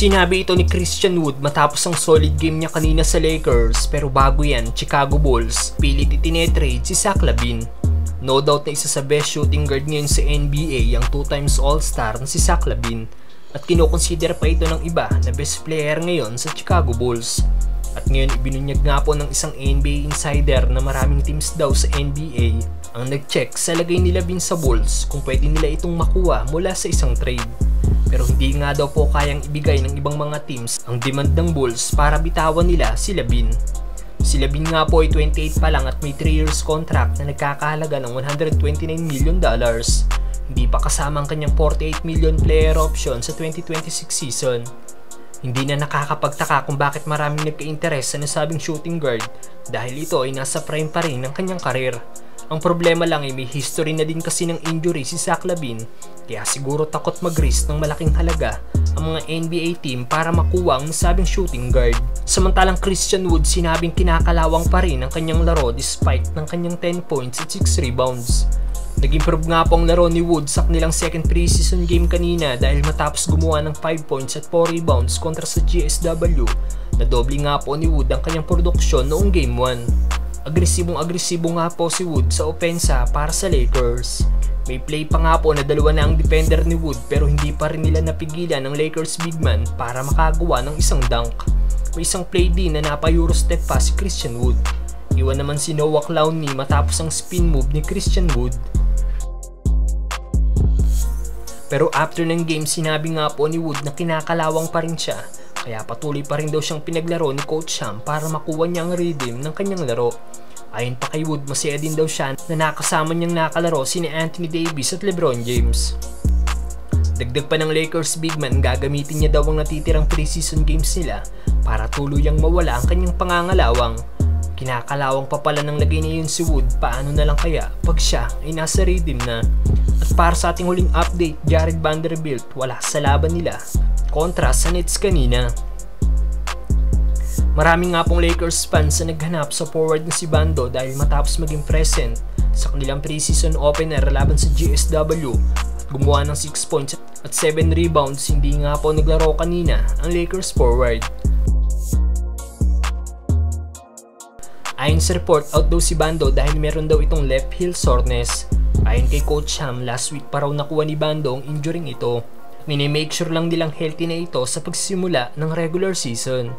Sinabi ito ni Christian Wood matapos ang solid game niya kanina sa Lakers, pero bago yan, Chicago Bulls pilit itinetrade si Zach LaVine. No doubt na isa sa best shooting guard ngayon sa NBA ang 2 times All-Star na si Zach LaVine, at kinokonsider pa ito ng iba na best player ngayon sa Chicago Bulls. At ngayon ibinunyag nga po ng isang NBA insider na maraming teams daw sa NBA ang nag-check sa lagay ni LaVine sa Bulls kung pwede nila itong makuha mula sa isang trade. Pero hindi nga daw po kayang ibigay ng ibang mga teams ang demand ng Bulls para bitawan nila si LaVine. Si LaVine nga po ay 28 pa lang at may 3 years contract na nagkakahalaga ng $129 million. Hindi pa kasama ang kanyang 48 million player option sa 2026 season. Hindi na nakakapagtaka kung bakit maraming nagka-interes sa nasabing shooting guard dahil ito ay nasa prime pa rin ng kanyang karir. Ang problema lang ay may history na din kasi ng injury si Zach LaVine, kaya siguro takot mag-risk ng malaking halaga ang mga NBA team para makuha ang nasabing shooting guard. Samantalang Christian Wood sinabing kinakalawang pa rin ang kanyang laro despite ng kanyang 10 points at 6 rebounds. Nag-improve nga po ang laro ni Wood sa kanilang second preseason game kanina dahil matapos gumawa ng 5 points at 4 rebounds kontra sa GSW, na doble nga po ni Wood ang kanyang produksyon noong game 1. Agresibong nga po si Wood sa opensa para sa Lakers. May play pa nga po na dalawa na ang defender ni Wood pero hindi pa rin nila napigilan ng Lakers big man para makagawa ng isang dunk. May isang play din na napa-Euro step pa si Christian Wood. Iwan naman si Noah Clowney matapos ang spin move ni Christian Wood. Pero after ng game, sinabi nga po ni Wood na kinakalawang pa rin siya, kaya patuloy pa rin daw siyang pinaglaro ni Coach Sham para makuha niya ang rhythm ng kanyang laro. Ayon pa kay Wood, masaya din daw siya na nakasama niyang nakalaro sina Anthony Davis at LeBron James. Dagdag pa ng Lakers big man, gagamitin niya daw ang natitirang preseason games nila para tuluyang mawala ang kanyang pangangalawang. Kinakalawang pa pala ng lagay niya yun si Wood, paano na lang kaya pag siya ay nasa rhythm na. At para sa ating huling update, Jared Vanderbilt wala sa laban nila kontra sa Nets kanina. Marami nga pong Lakers fans na naghanap sa forward na si Bando dahil matapos maging present sa kanilang preseason opener laban sa GSW at gumawa ng 6 points at 7 rebounds, hindi nga po naglaro kanina ang Lakers forward. Ayon sa report, out daw si Bando dahil meron daw itong left heel soreness. Ayon kay Coach Sham, last week pa raw nakuha ni Bando ang injuring ito. Minimake sure lang nilang healthy na ito sa pagsisimula ng regular season.